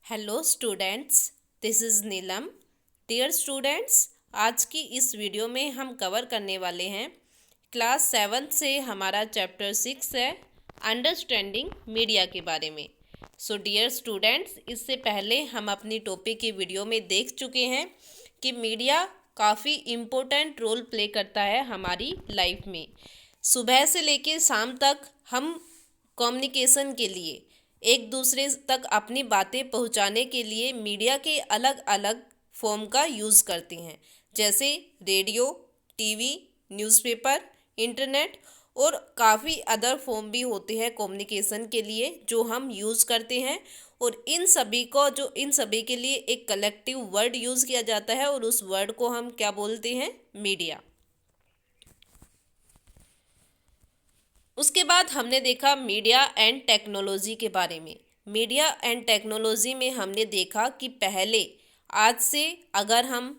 Hello students, this is Neelam. Dear students, आज की इस वीडियो में हम कवर करने वाले हैं क्लास 7 से हमारा चैप्टर 6 है अंडरस्टैंडिंग मीडिया के बारे में। सो डियर स्टूडेंट्स, इससे पहले हम अपनी टॉपिक की वीडियो में देख चुके हैं कि मीडिया काफ़ी इम्पोर्टेंट रोल प्ले करता है हमारी लाइफ में। सुबह से लेकर शाम तक हम कम्युनिकेशन के लिए, एक दूसरे तक अपनी बातें पहुंचाने के लिए मीडिया के अलग अलग फॉर्म का यूज़ करते हैं, जैसे रेडियो, टीवी, न्यूज़पेपर, इंटरनेट और काफ़ी अदर फॉर्म भी होते हैं कम्युनिकेशन के लिए जो हम यूज़ करते हैं। और इन सभी के लिए एक कलेक्टिव वर्ड यूज़ किया जाता है और उस वर्ड को हम क्या बोलते हैं? मीडिया। उसके बाद हमने देखा मीडिया एंड टेक्नोलॉजी के बारे में। मीडिया एंड टेक्नोलॉजी में हमने देखा कि पहले, आज से अगर हम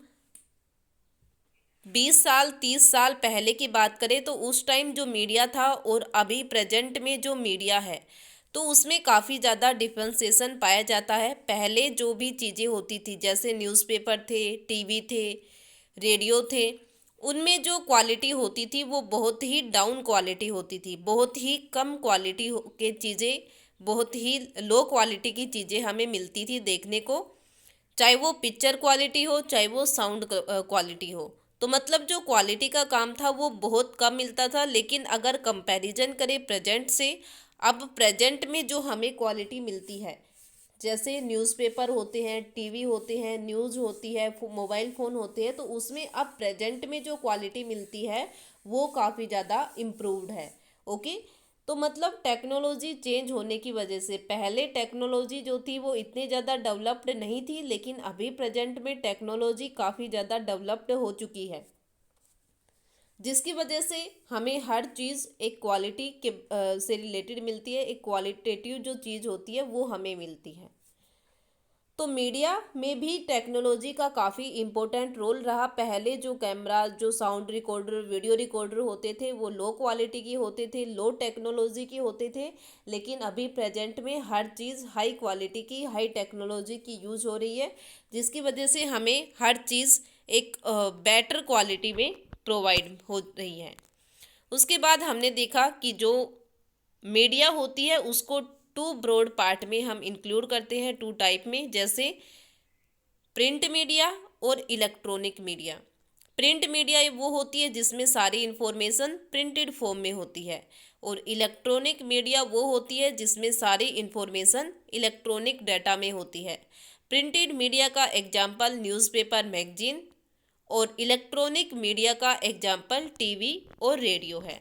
20 साल 30 साल पहले की बात करें तो उस टाइम जो मीडिया था और अभी प्रेजेंट में जो मीडिया है तो उसमें काफ़ी ज़्यादा डिफ्रेंसिएशन पाया जाता है। पहले जो भी चीज़ें होती थी, जैसे न्यूज़पेपर थे, टीवी थे, रेडियो थे, उनमें जो क्वालिटी होती थी वो बहुत ही डाउन क्वालिटी होती थी, बहुत ही कम क्वालिटी के चीज़ें, बहुत ही लो क्वालिटी की चीज़ें हमें मिलती थी देखने को, चाहे वो पिक्चर क्वालिटी हो चाहे वो साउंड क्वालिटी हो। तो मतलब जो क्वालिटी का काम था वो बहुत कम मिलता था। लेकिन अगर कंपैरिजन करें प्रेजेंट से, अब प्रेजेंट में जो हमें क्वालिटी मिलती है, जैसे न्यूज़पेपर होते हैं, टीवी होते हैं, न्यूज़ होती है, मोबाइल फ़ोन होते हैं, तो उसमें अब प्रेजेंट में जो क्वालिटी मिलती है वो काफ़ी ज़्यादा इम्प्रूव्ड है। ओके, तो मतलब टेक्नोलॉजी चेंज होने की वजह से, पहले टेक्नोलॉजी जो थी वो इतनी ज़्यादा डेवलप्ड नहीं थी, लेकिन अभी प्रेजेंट में टेक्नोलॉजी काफ़ी ज़्यादा डेवलप्ड हो चुकी है, जिसकी वजह से हमें हर चीज़ एक क्वालिटी के से रिलेटेड मिलती है। एक क्वालिटेटिव जो चीज़ होती है वो हमें मिलती है। तो मीडिया में भी टेक्नोलॉजी का काफ़ी इम्पोर्टेंट रोल रहा। पहले जो कैमरा, जो साउंड रिकॉर्डर, वीडियो रिकॉर्डर होते थे वो लो क्वालिटी की होते थे, लो टेक्नोलॉजी की होते थे। लेकिन अभी प्रेजेंट में हर चीज़ हाई क्वालिटी की, हाई टेक्नोलॉजी की यूज़ हो रही है, जिसकी वजह से हमें हर चीज़ एक बेटर क्वालिटी में प्रोवाइड हो रही है। उसके बाद हमने देखा कि जो मीडिया होती है उसको टू ब्रॉड पार्ट में हम इंक्लूड करते हैं, टू टाइप में, जैसे प्रिंट मीडिया और इलेक्ट्रॉनिक मीडिया। प्रिंट मीडिया वो होती है जिसमें सारी इन्फॉर्मेशन प्रिंटेड फॉर्म में होती है, और इलेक्ट्रॉनिक मीडिया वो होती है जिसमें सारी इन्फॉर्मेशन इलेक्ट्रॉनिक डाटा में होती है। प्रिंटेड मीडिया का एग्जाम्पल न्यूज़पेपर, मैगजीन, और इलेक्ट्रॉनिक मीडिया का एग्जाम्पल टीवी और रेडियो है।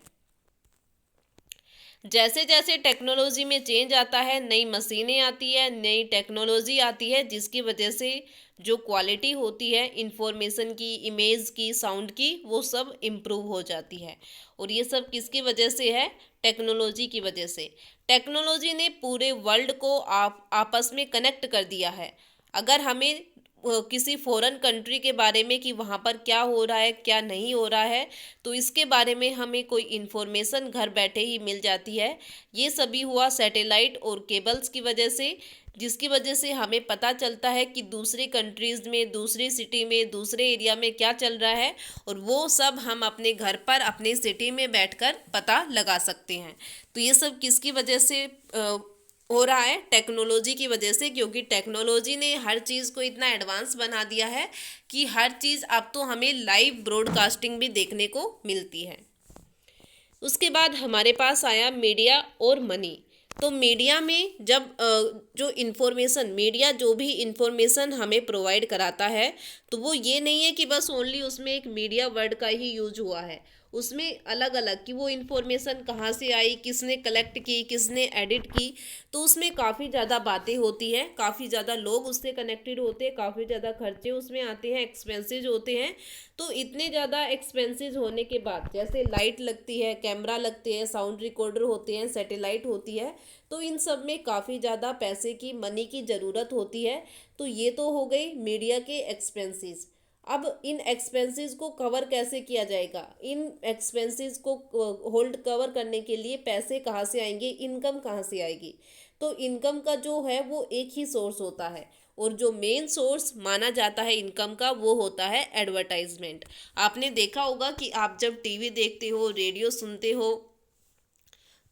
जैसे जैसे टेक्नोलॉजी में चेंज आता है, नई मशीनें आती है, नई टेक्नोलॉजी आती है, जिसकी वजह से जो क्वालिटी होती है इंफॉर्मेशन की, इमेज की, साउंड की, वो सब इम्प्रूव हो जाती है। और ये सब किसकी वजह से है? टेक्नोलॉजी की वजह से। टेक्नोलॉजी ने पूरे वर्ल्ड को आपस में कनेक्ट कर दिया है। अगर हमें किसी फॉरेन कंट्री के बारे में कि वहाँ पर क्या हो रहा है, क्या नहीं हो रहा है, तो इसके बारे में हमें कोई इन्फॉर्मेशन घर बैठे ही मिल जाती है। ये सभी हुआ सैटेलाइट और केबल्स की वजह से, जिसकी वजह से हमें पता चलता है कि दूसरी कंट्रीज़ में, दूसरी सिटी में, दूसरे एरिया में क्या चल रहा है, और वो सब हम अपने घर पर, अपने सिटी में बैठकर पता लगा सकते हैं। तो ये सब किसकी वजह से हो रहा है? टेक्नोलॉजी की वजह से, क्योंकि टेक्नोलॉजी ने हर चीज़ को इतना एडवांस बना दिया है कि हर चीज़ अब तो हमें लाइव ब्रॉडकास्टिंग भी देखने को मिलती है। उसके बाद हमारे पास आया मीडिया और मनी। तो मीडिया में जब जो इन्फॉर्मेशन, मीडिया जो भी इन्फॉर्मेशन हमें प्रोवाइड कराता है, तो वो ये नहीं है कि बस ओनली उसमें एक मीडिया वर्ड का ही यूज हुआ है। उसमें अलग अलग कि वो इन्फॉर्मेशन कहाँ से आई, किसने कलेक्ट की, किसने एडिट की, तो उसमें काफ़ी ज़्यादा बातें होती हैं, काफ़ी ज़्यादा लोग उससे कनेक्टेड होते हैं, काफ़ी ज़्यादा खर्चे उसमें आते हैं, एक्सपेंसेस होते हैं। तो इतने ज़्यादा एक्सपेंसेस होने के बाद, जैसे लाइट लगती है, कैमरा लगते हैं, साउंड रिकॉर्डर होते हैं, सैटेलाइट होती है, तो इन सब में काफ़ी ज़्यादा पैसे की, मनी की ज़रूरत होती है। तो ये तो हो गई मीडिया के एक्सपेंसेस। अब इन एक्सपेंसेस को कवर कैसे किया जाएगा? इन एक्सपेंसेस को होल्ड कवर करने के लिए पैसे कहाँ से आएंगे, इनकम कहाँ से आएगी? तो इनकम का जो है वो एक ही सोर्स होता है, और जो मेन सोर्स माना जाता है इनकम का वो होता है एडवर्टाइजमेंट। आपने देखा होगा कि आप जब टीवी देखते हो, रेडियो सुनते हो,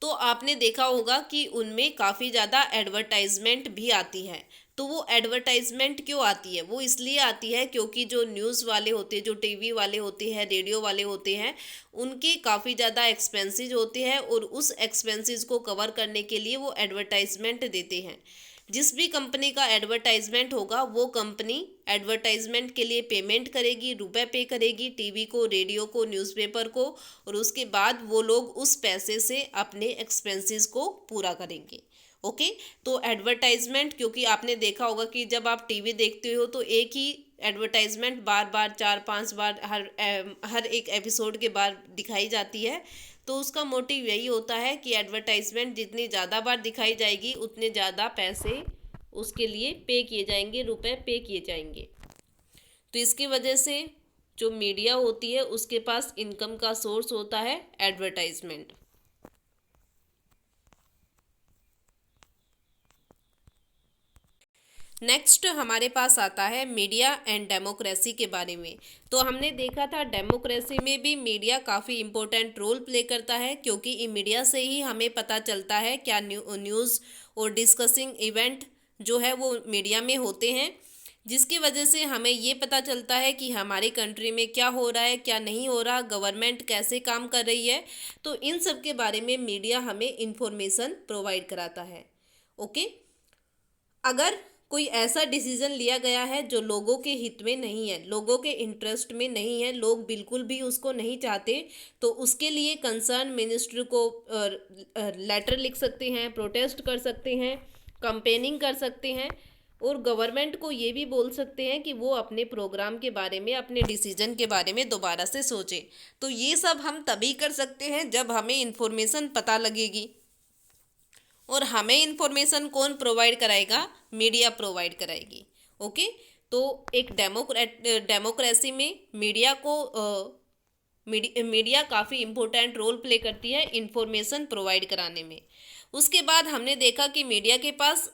तो आपने देखा होगा कि उनमें काफ़ी ज़्यादा एडवर्टाइजमेंट भी आती है। तो वो एडवर्टाइजमेंट क्यों आती है? वो इसलिए आती है क्योंकि जो न्यूज़ वाले होते हैं, जो टीवी वाले होते हैं, रेडियो वाले होते हैं, उनके काफ़ी ज़्यादा एक्सपेंसेस होते हैं, और उस एक्सपेंसेस को कवर करने के लिए वो एडवर्टाइजमेंट देते हैं। जिस भी कंपनी का एडवर्टाइजमेंट होगा वो कंपनी एडवर्टाइजमेंट के लिए पेमेंट करेगी, रुपए पे करेगी, टीवी को, रेडियो को, न्यूज़पेपर को, और उसके बाद वो लोग उस पैसे से अपने एक्सपेंसेस को पूरा करेंगे। ओके। तो एडवर्टाइजमेंट, क्योंकि आपने देखा होगा कि जब आप टीवी देखते हो तो एक ही एडवर्टाइजमेंट बार बार, 4-5 बार, हर एक एपिसोड के बाद दिखाई जाती है। तो उसका मोटिव यही होता है कि एडवर्टाइजमेंट जितनी ज़्यादा बार दिखाई जाएगी उतने ज़्यादा पैसे उसके लिए पे किए जाएंगे, रुपए पे किए जाएंगे। तो इसकी वजह से जो मीडिया होती है उसके पास इनकम का सोर्स होता है एडवर्टाइजमेंट। नेक्स्ट हमारे पास आता है मीडिया एंड डेमोक्रेसी के बारे में। तो हमने देखा था डेमोक्रेसी में भी मीडिया काफ़ी इम्पोर्टेंट रोल प्ले करता है, क्योंकि मीडिया से ही हमें पता चलता है क्या न्यूज़ और डिस्कसिंग इवेंट जो है वो मीडिया में होते हैं, जिसकी वजह से हमें ये पता चलता है कि हमारी कंट्री में क्या हो रहा है, क्या नहीं हो रहा, गवर्नमेंट कैसे काम कर रही है। तो इन सब के बारे में मीडिया हमें इंफॉर्मेशन प्रोवाइड कराता है। ओके। अगर कोई ऐसा डिसीजन लिया गया है जो लोगों के हित में नहीं है, लोगों के इंटरेस्ट में नहीं है, लोग बिल्कुल भी उसको नहीं चाहते, तो उसके लिए कंसर्न मिनिस्टर को लेटर लिख सकते हैं, प्रोटेस्ट कर सकते हैं, कंपेनिंग कर सकते हैं, और गवर्नमेंट को ये भी बोल सकते हैं कि वो अपने प्रोग्राम के बारे में, अपने डिसीजन के बारे में दोबारा से सोचे। तो ये सब हम तभी कर सकते हैं जब हमें इन्फॉर्मेशन पता लगेगी। और हमें इन्फॉर्मेशन कौन प्रोवाइड कराएगा? मीडिया प्रोवाइड कराएगी। ओके। तो एक डेमोक्रेसी में मीडिया को मीडिया काफ़ी इम्पोर्टेंट रोल प्ले करती है इन्फॉर्मेशन प्रोवाइड कराने में। उसके बाद हमने देखा कि मीडिया के पास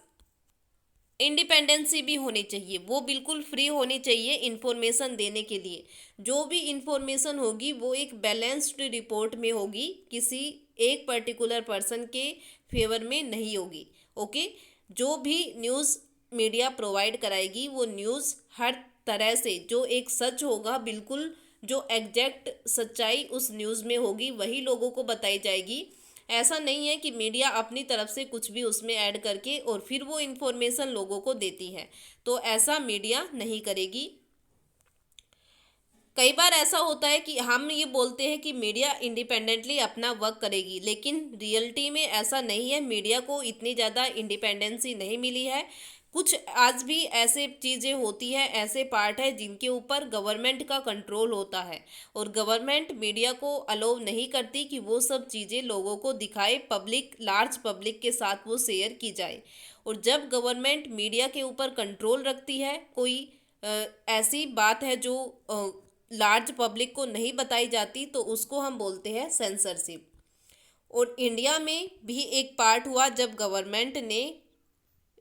इंडिपेंडेंसी भी होनी चाहिए, वो बिल्कुल फ्री होनी चाहिए इन्फॉर्मेशन देने के लिए। जो भी इन्फॉर्मेशन होगी वो एक बैलेंस्ड रिपोर्ट में होगी, किसी एक पर्टिकुलर पर्सन के फेवर में नहीं होगी। ओके। जो भी न्यूज़ मीडिया प्रोवाइड कराएगी वो न्यूज़ हर तरह से जो एक सच होगा, बिल्कुल जो एग्जैक्ट सच्चाई उस न्यूज़ में होगी वही लोगों को बताई जाएगी। ऐसा नहीं है कि मीडिया अपनी तरफ से कुछ भी उसमें ऐड करके और फिर वो इन्फॉर्मेशन लोगों को देती है, तो ऐसा मीडिया नहीं करेगी। कई बार ऐसा होता है कि हम ये बोलते हैं कि मीडिया इंडिपेंडेंटली अपना वर्क करेगी, लेकिन रियलिटी में ऐसा नहीं है। मीडिया को इतनी ज़्यादा इंडिपेंडेंसी नहीं मिली है। कुछ आज भी ऐसे चीज़ें होती हैं, ऐसे पार्ट है जिनके ऊपर गवर्नमेंट का कंट्रोल होता है, और गवर्नमेंट मीडिया को अलाउ नहीं करती कि वो सब चीज़ें लोगों को दिखाए, पब्लिक, लार्ज पब्लिक के साथ वो शेयर की जाए। और जब गवर्नमेंट मीडिया के ऊपर कंट्रोल रखती है, कोई ऐसी बात है जो लार्ज पब्लिक को नहीं बताई जाती, तो उसको हम बोलते हैं सेंसरशिप। और इंडिया में भी एक पार्ट हुआ जब गवर्नमेंट ने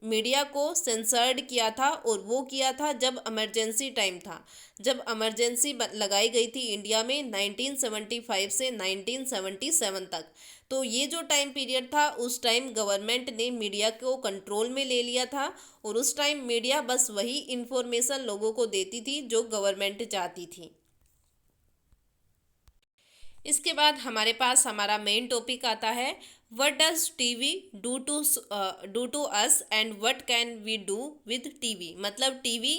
मीडिया को सेंसर्ड किया था, और वो किया था जब इमरजेंसी टाइम था, जब इमरजेंसी लगाई गई थी इंडिया में 1975 से 1977 तक। तो ये जो टाइम पीरियड था, उस टाइम गवर्नमेंट ने मीडिया को कंट्रोल में ले लिया था, और उस टाइम मीडिया बस वही इन्फॉर्मेशन लोगों को देती थी जो गवर्नमेंट चाहती थी। इसके बाद हमारे पास हमारा मेन टॉपिक आता है, what does TV do to us and what can we do with TV. मतलब टीवी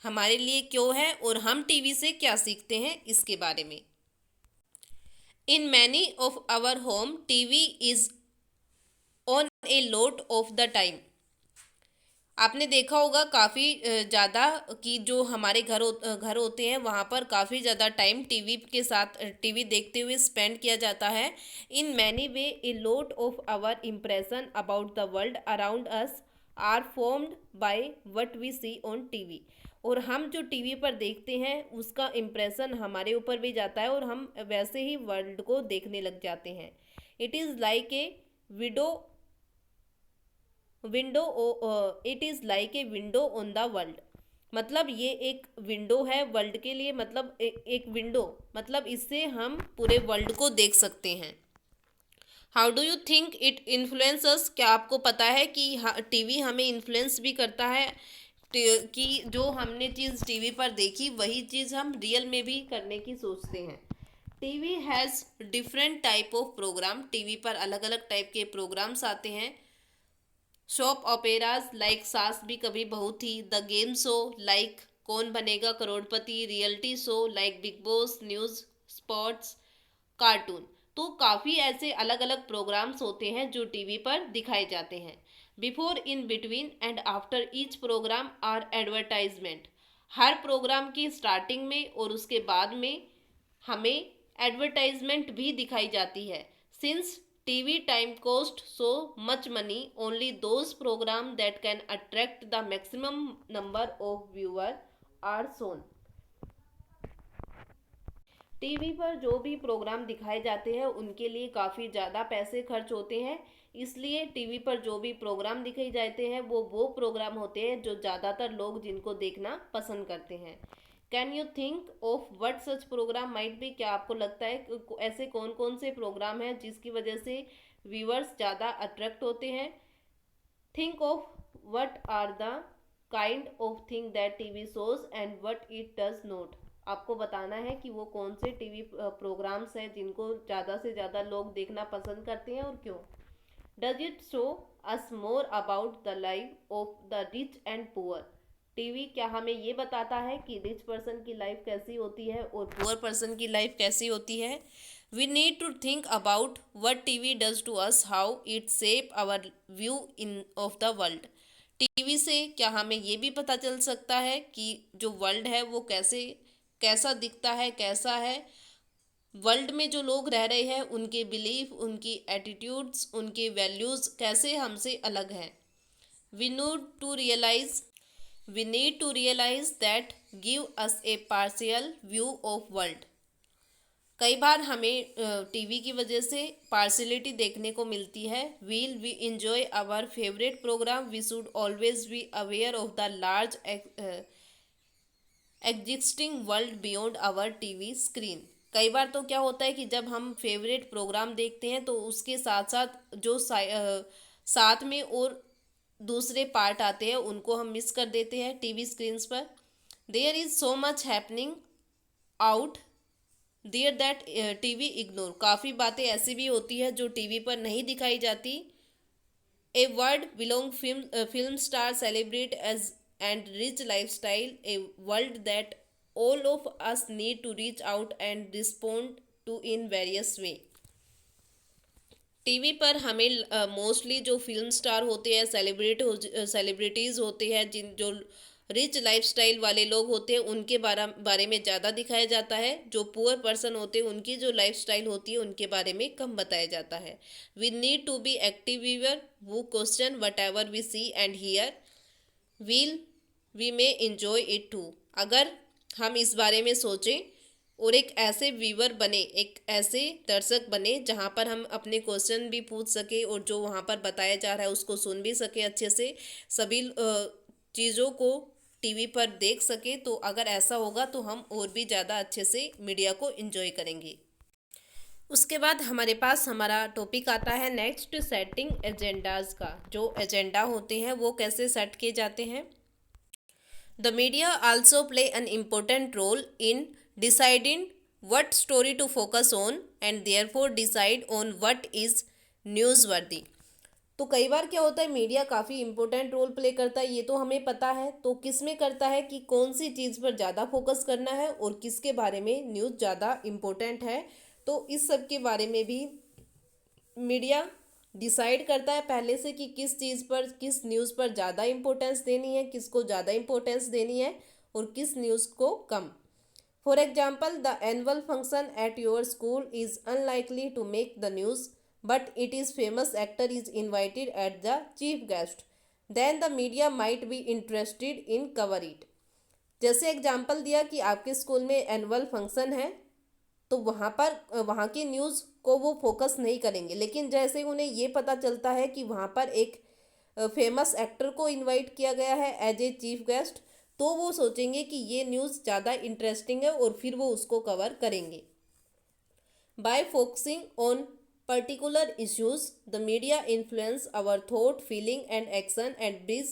हमारे लिए क्यों है और हम टीवी से क्या सीखते हैं, इसके बारे में। In many of our home TV is on a lot of the time. आपने देखा होगा काफ़ी ज़्यादा कि जो हमारे घर होते हैं वहाँ पर काफ़ी ज़्यादा टाइम टीवी के साथ, टीवी देखते हुए स्पेंड किया जाता है। In many way a lot of our impression about the world around us are formed by what we see on TV. और हम जो टीवी पर देखते हैं उसका इम्प्रेशन हमारे ऊपर भी जाता है, और हम वैसे ही वर्ल्ड को देखने लग जाते हैं। It is like a window window, it is like a window on the world. मतलब ये एक विंडो है वर्ल्ड के लिए, मतलब एक विंडो, मतलब इससे हम पूरे वर्ल्ड को देख सकते हैं। How do you think it influences? क्या आपको पता है कि टीवी हमें इन्फ्लुएंस भी करता है, कि जो हमने चीज़ टीवी पर देखी वही चीज़ हम रियल में भी करने की सोचते हैं। TV has different type of program. TV पर अलग अलग टाइप के प्रोग्राम्स आते हैं। शॉप ओपेराज लाइक सास भी कभी बहू थी, the game show like Kaun Banega Crorepati, reality show like Bigg Boss, news, sports, cartoon. तो काफ़ी ऐसे अलग अलग प्रोग्राम्स होते हैं जो टीवी पर दिखाए जाते हैं। Before, in between and after each program are advertisement. हर प्रोग्राम की स्टार्टिंग में और उसके बाद में हमें एडवर्टाइजमेंट भी दिखाई जाती है। Since TV time cost so much money, only those program that can attract the maximum number of viewer are shown. TV पर जो भी प्रोग्राम दिखाए जाते हैं उनके लिए काफ़ी ज़्यादा पैसे खर्च होते हैं, इसलिए टीवी पर जो भी प्रोग्राम दिखाए जाते हैं वो प्रोग्राम होते हैं जो ज़्यादातर लोग जिनको देखना पसंद करते हैं। Can you think of what such program might be? क्या आपको लगता है कि ऐसे कौन कौन से प्रोग्राम हैं जिसकी वजह से व्यूअर्स ज़्यादा अट्रैक्ट होते हैं? Think of what are the kind of thing that TV shows and what it does not. आपको बताना है कि वो कौन से टीवी प्रोग्राम्स हैं जिनको ज़्यादा से ज़्यादा लोग देखना पसंद करते हैं और क्यों। Does it show us more about the life of the rich and poor? TV क्या हमें ये बताता है कि रिच पर्सन की लाइफ कैसी होती है और पुअर पर्सन की लाइफ कैसी होती है? We need to think about what TV does to us, how it shape our view in of the world. TV से क्या हमें ये भी पता चल सकता है कि जो वर्ल्ड है वो कैसा दिखता है, कैसा है। वर्ल्ड में जो लोग रह रहे हैं उनके बिलीफ, उनकी एटीट्यूड्स, उनके वैल्यूज़ कैसे हमसे अलग हैं। We need to realise we need to realise that give us a partial view of world. कई बार हमें टीवी की वजह से पार्शलिटी देखने को मिलती है। While we enjoy our favourite program, we should always be aware of the large existing world beyond our TV screen. कई बार तो क्या होता है कि जब हम फेवरेट प्रोग्राम देखते हैं तो उसके साथ साथ जो साथ में और दूसरे पार्ट आते हैं उनको हम मिस कर देते हैं टीवी स्क्रीन्स पर। There is so much happening out there that TV ignore. काफ़ी बातें ऐसी भी होती है जो टीवी पर नहीं दिखाई जाती। A word belong film star celebrate as and rich lifestyle, a world that all of us need to reach out and respond to in various way। TV पर हमें मोस्टली जो फिल्म स्टार होते हैं, celebrities होते हैं, जिन जो rich lifestyle वाले लोग होते हैं उनके बारे में ज़्यादा दिखाया जाता है। जो पुअर पर्सन होते हैं उनकी जो लाइफस्टाइल होती है उनके बारे में कम बताया जाता है। We need to be active viewer who question whatever we see and hear, will we may enjoy it too। अगर हम इस बारे में सोचें और एक ऐसे व्यूअर बने, एक ऐसे दर्शक बने जहाँ पर हम अपने क्वेश्चन भी पूछ सके और जो वहाँ पर बताया जा रहा है उसको सुन भी सके अच्छे से, सभी चीज़ों को टीवी पर देख सके। तो अगर ऐसा होगा तो हम और भी ज़्यादा अच्छे से मीडिया को एंजॉय करेंगे। उसके बाद हमारे पास हमारा टॉपिक आता है नेक्स्ट, सेटिंग एजेंडाज का। जो एजेंडा होते हैं वो कैसे सेट किए जाते हैं। The media also play an important role in deciding what story to focus on and therefore decide on what is newsworthy. तो कई बार क्या होता है, मीडिया काफ़ी इंपॉर्टेंट रोल प्ले करता है, ये तो हमें पता है। तो किस में करता है कि कौन सी चीज़ पर ज़्यादा फोकस करना है और किसके बारे में न्यूज़ ज़्यादा इम्पोर्टेंट है। तो इस सब के बारे में भी मीडिया डिसाइड करता है पहले से कि किस चीज़ पर, किस न्यूज़ पर ज़्यादा इम्पोर्टेंस देनी है, किसको ज़्यादा इम्पोर्टेंस देनी है और किस न्यूज़ को कम। For example, the annual function at your school is unlikely to make the news, but it is famous actor is invited as the chief guest, then the media might be interested in cover it। जैसे example दिया कि आपके school में annual function है तो वहाँ की news को वो फोकस नहीं करेंगे, लेकिन जैसे उन्हें ये पता चलता है कि वहाँ पर एक फेमस एक्टर को इनवाइट किया गया है एज ए चीफ गेस्ट, तो वो सोचेंगे कि ये न्यूज़ ज़्यादा इंटरेस्टिंग है और फिर वो उसको कवर करेंगे। By focusing on particular issues the media influence our thought feeling and action and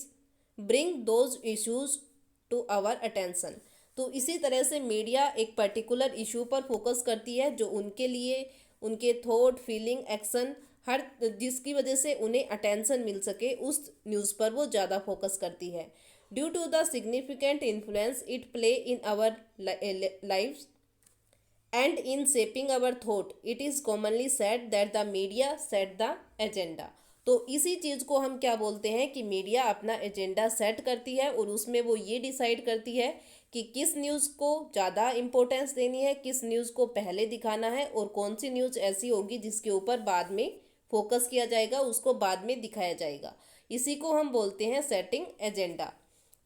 bring those issues to our attention. तो इसी तरह से मीडिया एक पर्टिकुलर इशू पर फोकस करती है जो उनके लिए उनके थॉट फीलिंग एक्शन हर जिसकी वजह से उन्हें अटेंशन मिल सके उस न्यूज़ पर वो ज़्यादा फोकस करती है। Due to the significant influence it play in our lives and in shaping our thought it is commonly said that the media set the agenda। तो इसी चीज़ को हम क्या बोलते हैं कि मीडिया अपना एजेंडा सेट करती है और उसमें वो ये डिसाइड करती है कि किस न्यूज़ को ज़्यादा इम्पोर्टेंस देनी है, किस न्यूज़ को पहले दिखाना है और कौन सी न्यूज़ ऐसी होगी जिसके ऊपर बाद में फोकस किया जाएगा, उसको बाद में दिखाया जाएगा। इसी को हम बोलते हैं setting agenda.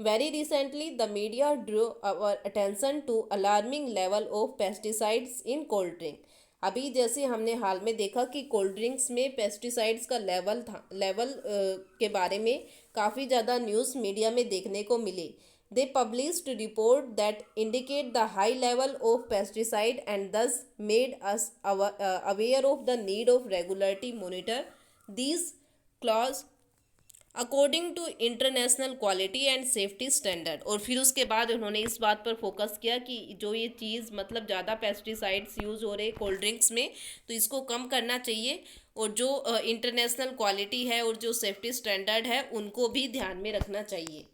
Very recently, the media drew our attention to alarming level of pesticides in cold drink। अभी जैसे हमने हाल में देखा कि कोल्ड ड्रिंक्स में पेस्टिसाइड्स का लेवल के बारे में काफ़ी ज़्यादा न्यूज़ मीडिया में देखने को मिले। They published report that indicate the high level of pesticide and this made us aware of the need of regularity monitor these clause according to international quality and safety standard. और फिर उसके बाद उन्होंने इस बात पर फोकस किया कि जो ये चीज़ मतलब ज़्यादा पेस्टिसाइड्स यूज़ हो रहे कोल्ड ड्रिंक्स में तो इसको कम करना चाहिए और जो इंटरनेशनल क्वालिटी है और जो सेफ्टी स्टैंडर्ड है उनको भी ध्यान में रखना चाहिए।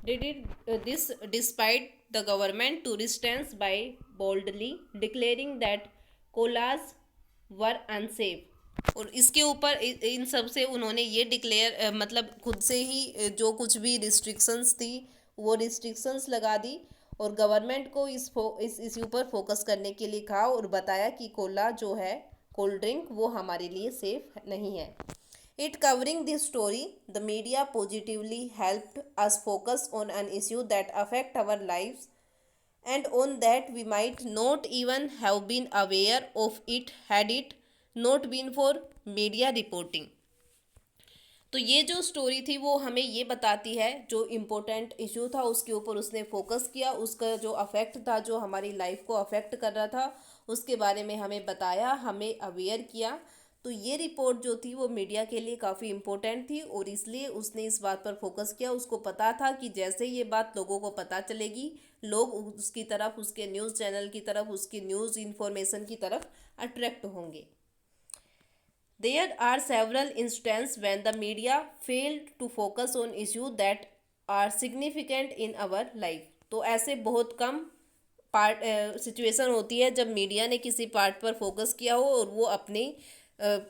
They did this despite the government to resistance by boldly declaring that colas were unsafe. और इसके ऊपर इन सब से उन्होंने ये डिक्लेयर मतलब खुद से ही जो कुछ भी रिस्ट्रिक्शंस थी वो रिस्ट्रिक्शंस लगा दी और गवर्नमेंट को इस इश्यू पर फोकस करने के लिए कहा और बताया कि कोला जो है कोल्ड ड्रिंक वो हमारे लिए सेफ नहीं है। It covering this story the media positively helped us focus on an issue that affect our lives and on that we might not even have been aware of it had it not been for media reporting। तो ये जो story थी वो हमें ये बताती है जो इम्पोर्टेंट इशू था उसके ऊपर उसने फोकस किया, उसका जो अफेक्ट था जो हमारी लाइफ को अफेक्ट कर रहा था उसके बारे में हमें बताया, हमें अवेयर किया। तो ये रिपोर्ट जो थी वो मीडिया के लिए काफ़ी इम्पोर्टेंट थी और इसलिए उसने इस बात पर फोकस किया। उसको पता था कि जैसे ये बात लोगों को पता चलेगी लोग उसकी तरफ, उसके न्यूज़ चैनल की तरफ, उसकी न्यूज़ इन्फॉर्मेशन की तरफ अट्रैक्ट होंगे। There are several instances when the media failed to focus on issues that are significant in our life। तो ऐसे बहुत कम पार्ट सिचुएशन होती है जब मीडिया ने किसी पार्ट पर फोकस किया हो और वो अपनी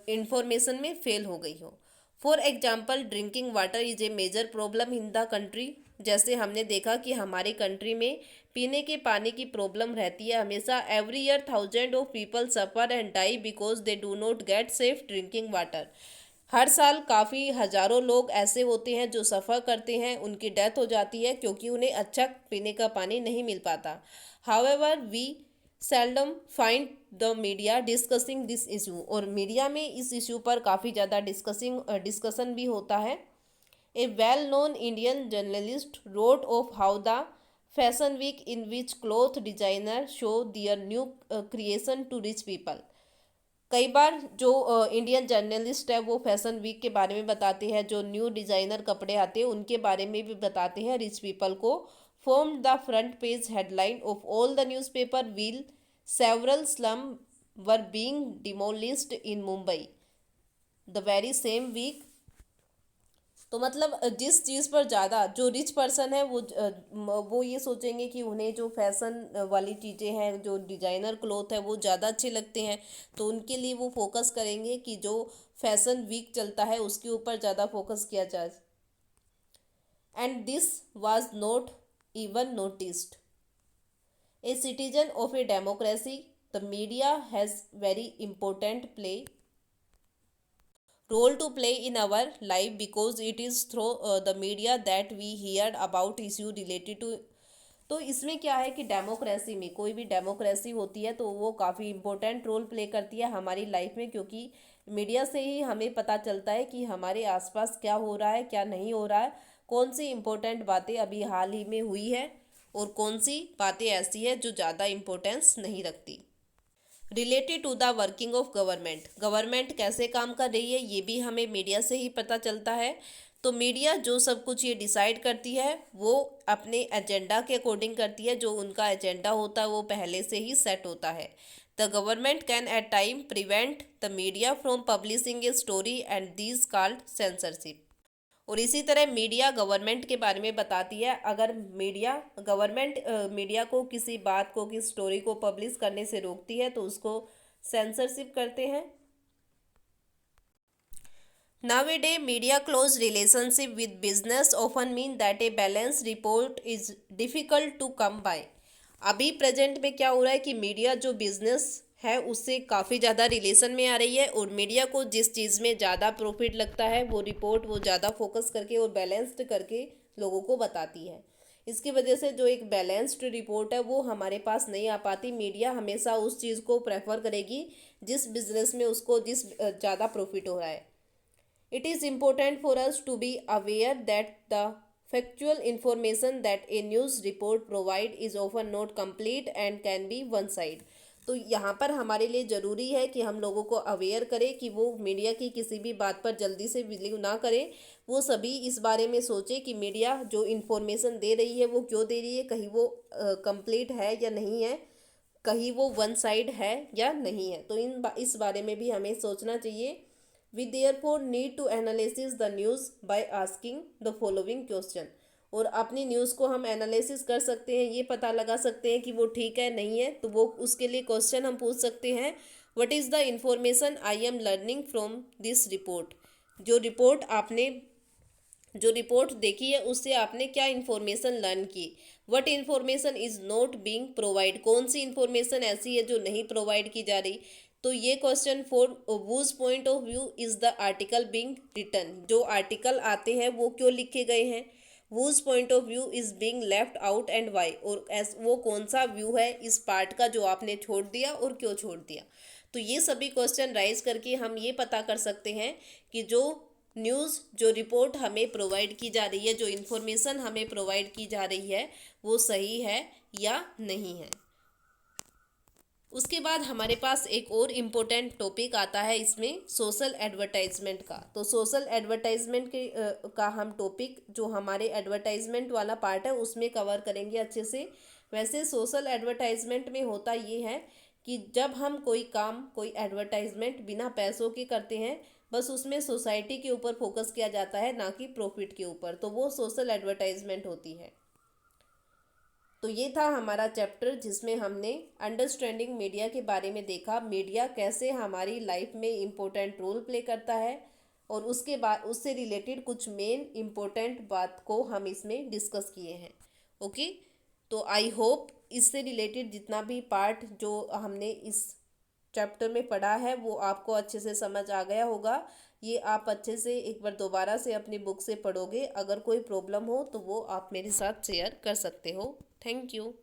इंफॉर्मेशन में फेल हो गई हो। For example drinking water is a major problem in the country. जैसे हमने देखा कि हमारे कंट्री में पीने के पानी की प्रॉब्लम रहती है हमेशा। Every year thousand of people suffer and die because they do not get safe drinking water. हर साल काफ़ी हज़ारों लोग ऐसे होते हैं जो सफ़र करते हैं, उनकी डेथ हो जाती है क्योंकि उन्हें अच्छा पीने का पानी नहीं मिल पाता। However we seldom find the media discussing this issue. और मीडिया में इस इशू पर काफ़ी ज़्यादा डिस्कशन भी होता है। A well known Indian journalist wrote of how the fashion week in which cloth designer show their new creation to rich people. कई बार जो इंडियन जर्नलिस्ट है वो फैशन वीक के बारे में बताते हैं, जो न्यू डिज़ाइनर कपड़े आते हैं उनके बारे में भी बताते हैं रिच पीपल को। From the front page headline of all the newspaper will several slum were being demolished in Mumbai the very same week. तो मतलब जिस चीज़ पर ज़्यादा जो रिच पर्सन है वो ये सोचेंगे कि उन्हें जो फैशन वाली चीज़ें हैं, जो डिज़ाइनर क्लोथ है वो ज़्यादा अच्छे लगते हैं, तो उनके लिए वो फोकस करेंगे कि जो फैशन वीक चलता है उसके ऊपर ज़्यादा फोकस किया जाए। And this was not even noticed। A citizen of a democracy, the media has very important role to play in our life because it is through the media that we hear about issue related to। तो इसमें क्या है कि democracy में कोई भी democracy होती है तो वो काफ़ी इम्पोर्टेंट रोल प्ले करती है हमारी लाइफ में, क्योंकि मीडिया से ही हमें पता चलता है कि हमारे आसपास क्या हो रहा है, क्या नहीं हो रहा है, कौन सी इम्पोर्टेंट बातें अभी हाल ही में हुई है और कौन सी बातें ऐसी है जो ज़्यादा इम्पोर्टेंस नहीं रखती। Related to the working of government कैसे काम कर रही है ये भी हमें मीडिया से ही पता चलता है। तो मीडिया जो सब कुछ ये डिसाइड करती है वो अपने एजेंडा के अकॉर्डिंग करती है। जो उनका एजेंडा होता है वो पहले से ही सेट होता है। The government can at time prevent the media from publishing a story and these called censorship. और इसी तरह मीडिया गवर्नमेंट के बारे में बताती है। अगर गवर्नमेंट मीडिया को किसी बात को, किसी स्टोरी को पब्लिश करने से रोकती है तो उसको सेंसरशिप करते हैं। Nowadays, media close relationship with business often mean that a balanced report is difficult to come by। अभी प्रेजेंट में क्या हो रहा है कि मीडिया जो बिजनेस है उससे काफ़ी ज़्यादा रिलेशन में आ रही है और मीडिया को जिस चीज़ में ज़्यादा प्रॉफिट लगता है वो रिपोर्ट वो ज़्यादा फोकस करके और बैलेंस्ड करके लोगों को बताती है। इसकी वजह से जो एक बैलेंस्ड रिपोर्ट है वो हमारे पास नहीं आ पाती। मीडिया हमेशा उस चीज़ को प्रेफर करेगी जिस बिजनेस में उसको ज़्यादा प्रॉफिट हो रहा है। It is important for us to be aware that the factual information that a news report provide is often not complete and can be one side। तो यहाँ पर हमारे लिए ज़रूरी है कि हम लोगों को अवेयर करें कि वो मीडिया की किसी भी बात पर जल्दी से बिलीव ना करें। वो सभी इस बारे में सोचें कि मीडिया जो इन्फॉर्मेशन दे रही है वो क्यों दे रही है, कहीं वो कंप्लीट है या नहीं है, कहीं वो वन साइड है या नहीं है। तो इस बारे में भी हमें सोचना चाहिए। We therefore need to analyze the news by asking the following question। और अपनी न्यूज़ को हम एनालिसिस कर सकते हैं, ये पता लगा सकते हैं कि वो ठीक है नहीं है। तो वो उसके लिए क्वेश्चन हम पूछ सकते हैं, what is the information I am learning from this report. जो रिपोर्ट देखी है उससे आपने क्या इन्फॉर्मेशन लर्न की। What information is not being provide, कौन सी इन्फॉर्मेशन ऐसी है जो नहीं प्रोवाइड की जा रही। तो ये question for whose point of view is the article being written, जो आर्टिकल आते हैं वो क्यों लिखे गए हैं। Whose point of view is being left out and why, और वो कौन सा व्यू है इस पार्ट का जो आपने छोड़ दिया और क्यों छोड़ दिया। तो ये सभी क्वेश्चन राइज करके हम ये पता कर सकते हैं कि जो न्यूज़, जो रिपोर्ट हमें प्रोवाइड की जा रही है, जो इन्फॉर्मेशन हमें प्रोवाइड की जा रही है वो सही है या नहीं है। उसके बाद हमारे पास एक और इम्पोर्टेंट टॉपिक आता है इसमें, सोशल एडवर्टाइजमेंट का। तो सोशल एडवर्टाइजमेंट का हम टॉपिक जो हमारे एडवर्टाइजमेंट वाला पार्ट है उसमें कवर करेंगे अच्छे से। वैसे सोशल एडवर्टाइजमेंट में होता ये है कि जब हम कोई काम, कोई एडवर्टाइजमेंट बिना पैसों के करते हैं, बस उसमें सोसाइटी के ऊपर फोकस किया जाता है ना कि प्रॉफिट के ऊपर, तो वो सोशल एडवर्टाइजमेंट होती है। तो ये था हमारा चैप्टर जिसमें हमने अंडरस्टैंडिंग मीडिया के बारे में देखा। मीडिया कैसे हमारी लाइफ में इम्पोर्टेंट रोल प्ले करता है और उसके बाद उससे रिलेटेड कुछ मेन इम्पोर्टेंट बात को हम इसमें डिस्कस किए हैं। ओके, तो आई होप इससे रिलेटेड जितना भी पार्ट जो हमने इस चैप्टर में पढ़ा है वो आपको अच्छे से समझ आ गया होगा। ये आप अच्छे से एक बार दोबारा से अपनी बुक से पढ़ोगे। अगर कोई प्रॉब्लम हो तो वो आप मेरे साथ शेयर कर सकते हो। Thank you.